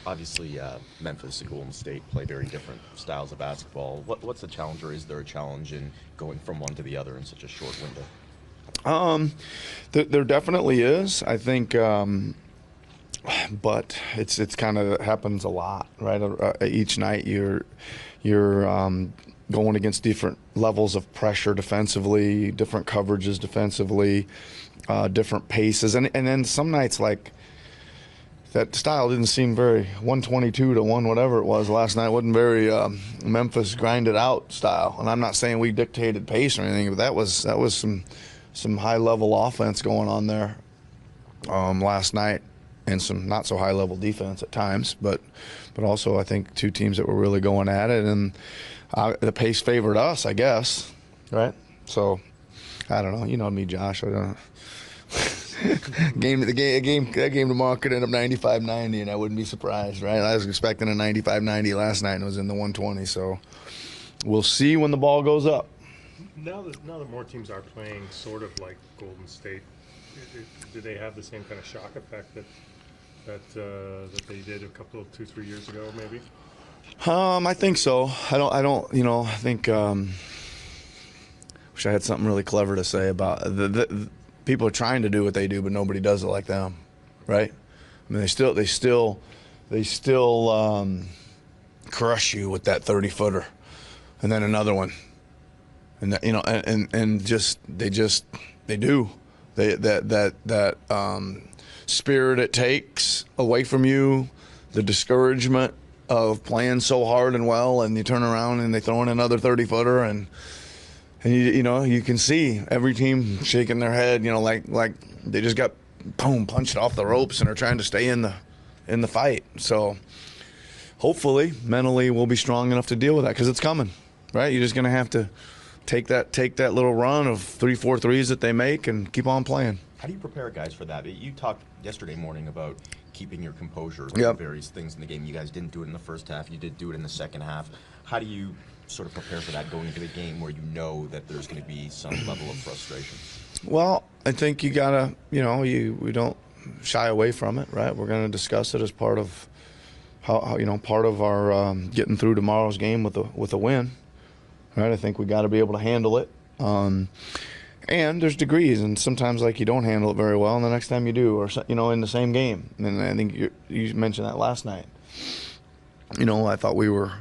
Obviously, Memphis and Golden State play very different styles of basketball. What's the challenge, or is there a challenge in going from one to the other in such a short window? There definitely is. I think, but it's kind of happens a lot, right? Each night you're going against different levels of pressure defensively, different coverages defensively, different paces, and then some nights like that style didn't seem very 122 to 1 whatever it was last night wasn't very Memphis grinded out style. And I'm not saying we dictated pace or anything, but that was some high level offense going on there last night, and some not so high level defense at times, but also I think two teams that were really going at it, and the pace favored us, I guess, right? So I don't know. You know me, Josh. I don't know. That game tomorrow could end up 95-90, and I wouldn't be surprised, right? I was expecting a 95-90 last night, and it was in the 120. So we'll see when the ball goes up. Now that more teams are playing sort of like Golden State, do they have the same kind of shock effect that they did a couple of 2-3 years ago, maybe? I think so. I don't. You know, I think. Wish I had something really clever to say about the people are trying to do what they do, but nobody does it like them, right? I mean, they still crush you with that 30-footer, and then another one, and that, you know, and they do that spirit it takes away from you, the discouragement of playing so hard and well, and you turn around and they throw in another 30-footer, and you know, you can see every team shaking their head, you know, like they just got punched off the ropes and are trying to stay in the fight. So hopefully mentally we'll be strong enough to deal with that, because it's coming, right? You're just going to have to take that little run of 3-4 threes that they make and keep on playing. How do you prepare guys for that? You talked yesterday morning about keeping your composure with Yep. various things in the game. You guys didn't do it in the first half. You did do it in the second half. How do you sort of prepare for that going into the game where you know that there's going to be some level of frustration? Well, I think you gotta, you know, we don't shy away from it, right? We're going to discuss it as part of how you know, part of our getting through tomorrow's game with a win, right? I think we got to be able to handle it. And there's degrees, and sometimes like you don't handle it very well, and the next time you do, or you know, in the same game. And I think you mentioned that last night. You know, I thought we were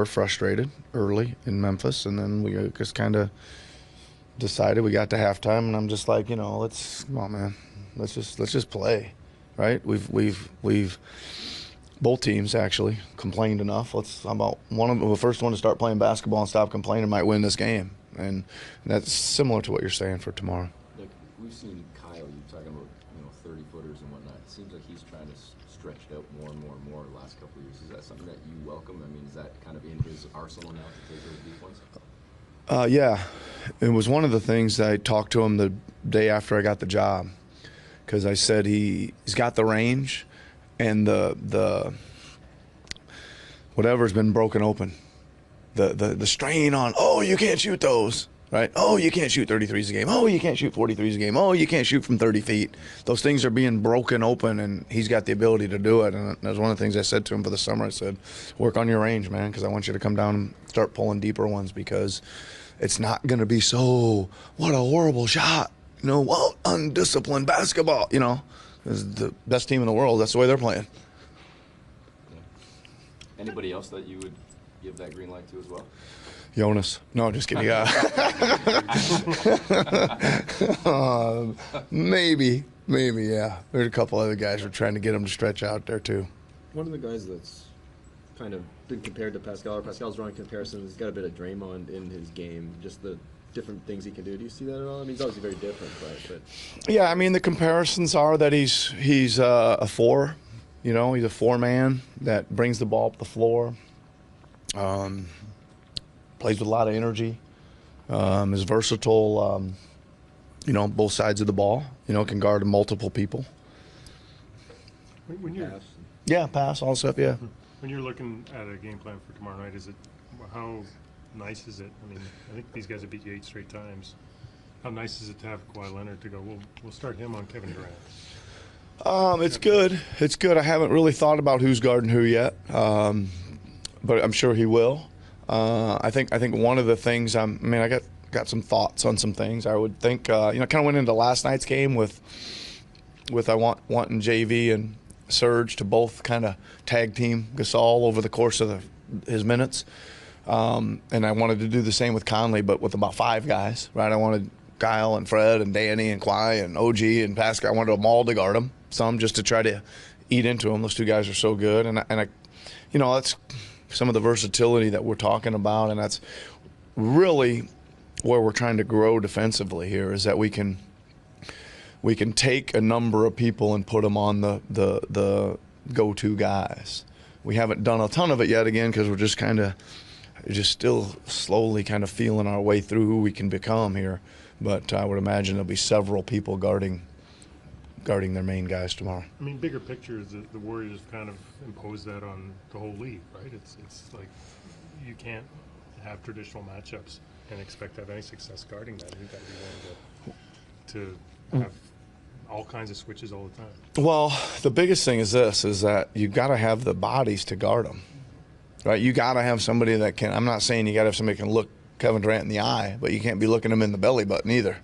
frustrated early in Memphis, and then we just kind of decided. We got to halftime, and I'm just like, you know, come on, man, let's just play, right? We've both teams actually complained enough. How about the first one to start playing basketball and stop complaining might win this game, and that's similar to what you're saying for tomorrow. Like, we've seen Kyle, you talking about, you know, 30-footers and whatnot. It seems like he's trying to stretch it out more and more and more the last couple of years. Is that something that you welcome? I mean, is that kind of in his arsenal now to take those deep ones? Yeah, it was one of the things that I talked to him the day after I got the job, because I said he's got the range, and the whatever's been broken open, the strain on, oh, you can't shoot those, right? Oh, you can't shoot 33s a game. Oh, you can't shoot 43s a game. Oh, you can't shoot from 30 feet. Those things are being broken open, and he's got the ability to do it. And that was one of the things I said to him for the summer. I said, work on your range, man, because I want you to come down and start pulling deeper ones, because it's not going to be so, what a horrible shot, you know, well, undisciplined basketball, you know. It's the best team in the world. That's the way they're playing. Yeah. Anybody else that you would give that green light to as well? Jonas. No, just kidding. Maybe, yeah. There's a couple other guys we're trying to get them to stretch out there, too. One of the guys that's kind of been compared to Pascal, or Pascal's drawing comparisons, has got a bit of Draymond in his game, just the different things he can do. Do you see that at all? I mean, he's obviously very different, but Yeah, I mean, the comparisons are that he's a four. You know, he's a four-man that brings the ball up the floor, plays with a lot of energy, is versatile, you know, both sides of the ball, you know, can guard multiple people. When you're pass. Yeah, pass, all stuff, yeah. when you're looking at a game plan for tomorrow night, how nice is it? I mean, I think these guys have beat you 8 straight times. How nice is it to have Kawhi Leonard to go, we'll start him on Kevin Durant? It's good. It's good. I haven't really thought about who's guarding who yet, but I'm sure he will. I think one of the things I got some thoughts on some things. I would think kind of went into last night's game with wanting JV and Serge to both kind of tag team Gasol over the course of his minutes, and I wanted to do the same with Conley, but with about 5 guys. Right, I wanted Kyle and Fred and Danny and Kawhi and OG and Pascal. I wanted them all to guard them, some just to try to eat into them. Those 2 guys are so good, and I that's some of the versatility that we're talking about, and that's really where we're trying to grow defensively here, is that we can take a number of people and put them on the go-to guys. We haven't done a ton of it yet, again, because we're just still slowly kind of feeling our way through who we can become here. But I would imagine there'll be several people guarding their main guys tomorrow. I mean, bigger picture is that the Warriors kind of imposed that on the whole league, right? It's like you can't have traditional matchups and expect to have any success guarding that. You've got to be willing to have all kinds of switches all the time. Well, the biggest thing is that you got to have the bodies to guard them, right? You got to have somebody that can. I'm not saying you got to have somebody who can look Kevin Durant in the eye, but you can't be looking him in the belly button either,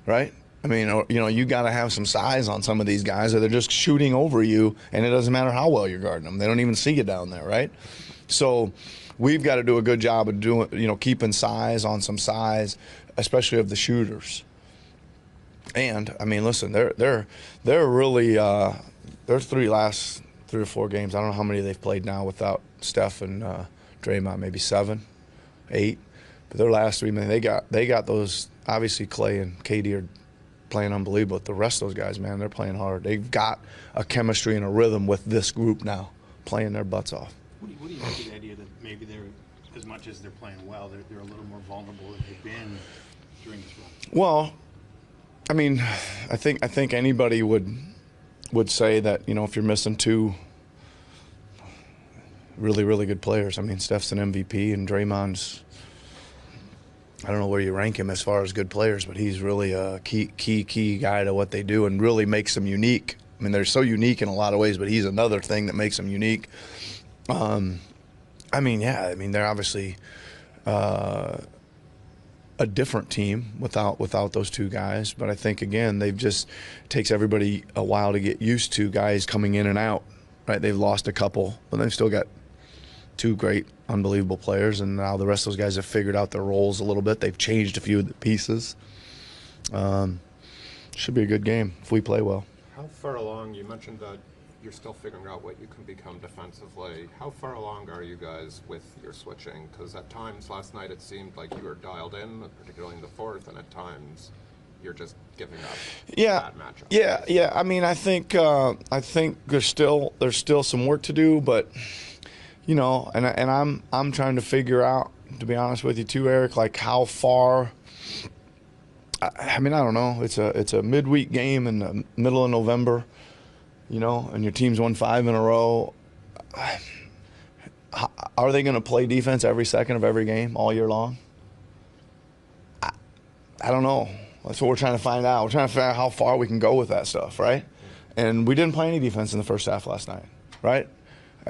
right? I mean, you got to have some size on some of these guys, or they're just shooting over you, and it doesn't matter how well you're guarding them. They don't even see you down there, right? So we've got to do a good job of doing, keeping size on some size, especially of the shooters. And I mean, listen, they're really their last 3 or 4 games. I don't know how many they've played now without Steph and Draymond, maybe 7, 8. But their last 3, man, they got those. Obviously, Clay and KD are playing unbelievable. But the rest of those guys, man, they're playing hard. They've got a chemistry and a rhythm with this group now, playing their butts off. What do you think of the idea that maybe they're, as much as they're playing well, they're a little more vulnerable than they've been during this run? Well, I mean, I think anybody would say that, if you're missing 2 really, really good players. I mean, Steph's an MVP, and Draymond's, I don't know where you rank him as far as good players, but he's really a key guy to what they do and really makes them unique. I mean, they're so unique in a lot of ways, but he's another thing that makes them unique. They're obviously a different team without those 2 guys. But I think, again, they've just takes everybody a while to get used to guys coming in and out, right? They've lost a couple, but they've still got 2 great, unbelievable players, and now the rest of those guys have figured out their roles a little bit. They've changed a few of the pieces. Should be a good game if we play well. How far along, you mentioned that you're still figuring out what you can become defensively. How far along are you guys with your switching? Because at times last night it seemed like you were dialed in, particularly in the 4th, and at times you're just giving up bad matchups. Yeah. I mean, I think there's still some work to do, but I'm trying to figure out, to be honest with you too, Eric, like how far. I mean, I don't know. It's a midweek game in the middle of November. And your team's won 5 in a row. Are they going to play defense every second of every game all year long? I don't know. That's what we're trying to find out. We're trying to figure out how far we can go with that stuff, right? And we didn't play any defense in the first half last night, right?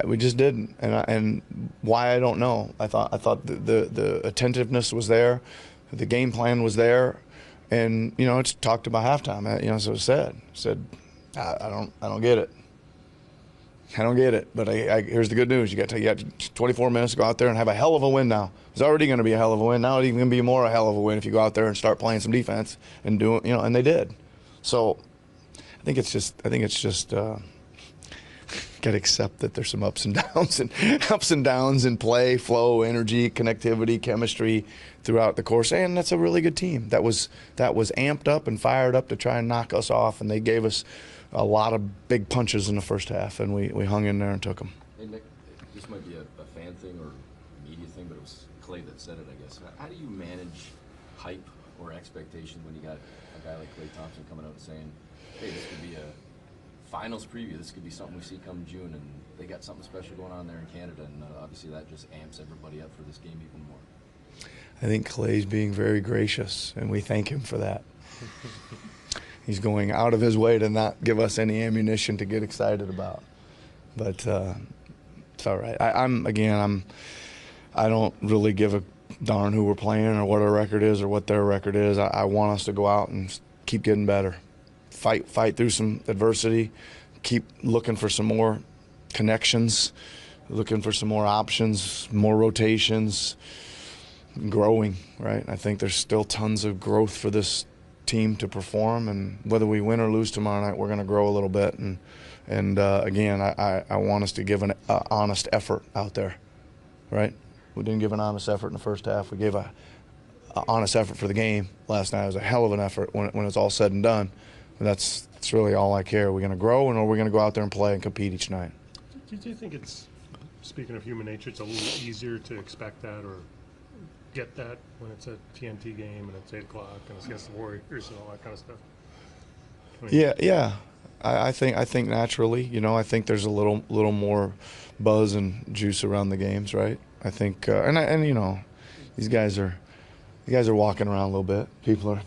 We just didn't, and why, I don't know. I thought the attentiveness was there, the game plan was there, and it's talked about halftime. So it said. I don't get it. I don't get it. But here's the good news: you got 24 minutes to go out there and have a hell of a win. Now it's already going to be a hell of a win. Now it's even going to be more a hell of a win if you go out there and start playing some defense and doing, and they did. So I think it's just got to accept that there's some ups and downs in play, flow, energy, connectivity, chemistry throughout the course, and that's a really good team that was amped up and fired up to try and knock us off, and they gave us a lot of big punches in the first half, and we hung in there and took them. Hey, Nick, this might be a fan thing or media thing, but it was Clay that said it, I guess. How do you manage hype or expectation when you got a guy like Klay Thompson coming out and saying, hey, this could be a finals preview, this could be something we see come June, and they got something special going on there in Canada, and obviously that just amps everybody up for this game even more? I think Clay's being very gracious, and we thank him for that. He's going out of his way to not give us any ammunition to get excited about. But it's all right. I don't really give a darn who we're playing or what our record is or what their record is. I want us to go out and keep getting better, fight through some adversity, keep looking for some more connections, looking for some more options, more rotations, growing, right? I think there's still tons of growth for this team to perform, and whether we win or lose tomorrow night, we're going to grow a little bit. And again, I want us to give an honest effort out there, right? We didn't give an honest effort in the first half. We gave a honest effort for the game last night. It was a hell of an effort when it's all said and done. And that's really all I care. Are we going to grow, and are we going to go out there and play and compete each night? Do you think it's, speaking of human nature, it's a little easier to expect that or get that when it's a TNT game and it's 8 o'clock and it's against the Warriors and all that kind of stuff? I mean, Yeah. I think naturally, I think there's a little more buzz and juice around the games, right? I think, these guys are walking around a little bit. People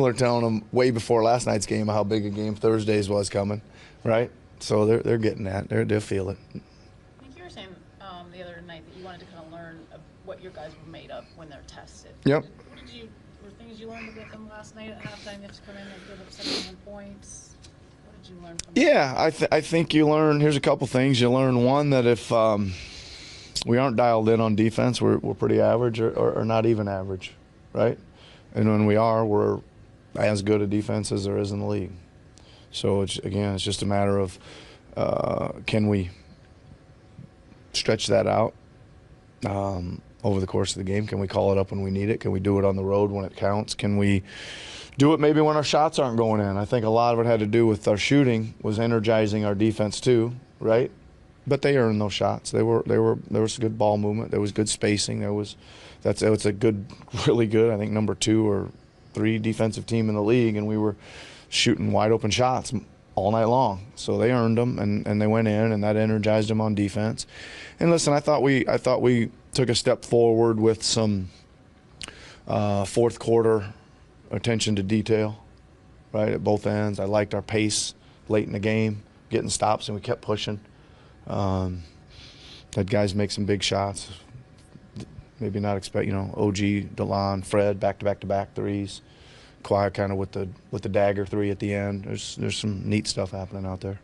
are telling them way before last night's game how big a game Thursday's was coming, right? So they're getting that. They'll feel it. I think you were saying the other night that you wanted to kind of learn what your guys were made of when they're tested. Yep. Were things you learned about them last night at halftime? You have to come in and give up 71 points. What did you learn from them? Yeah, I think you learn. Here's a couple things. You learn, one, that if we aren't dialed in on defense, we're pretty average or not even average, right? And when we are, we're as good a defense as there is in the league. So it's just a matter of can we stretch that out over the course of the game? Can we call it up when we need it? Can we do it on the road when it counts? Can we do it maybe when our shots aren't going in? I think a lot of it had to do with our shooting was energizing our defense too, right? But they earned those shots. There was good ball movement. There was good spacing. It's a good, really good, I think, number 2 or 3 defensive team in the league, and we were shooting wide open shots all night long. So they earned them, and they went in, and that energized them on defense. And listen, I thought we took a step forward with some fourth quarter attention to detail, right, at both ends. I liked our pace late in the game, getting stops, and we kept pushing. Had guys make some big shots. Maybe not expect, OG, DeLon, Fred, back-to-back threes. Kawhi kind of with the dagger 3 at the end. There's some neat stuff happening out there.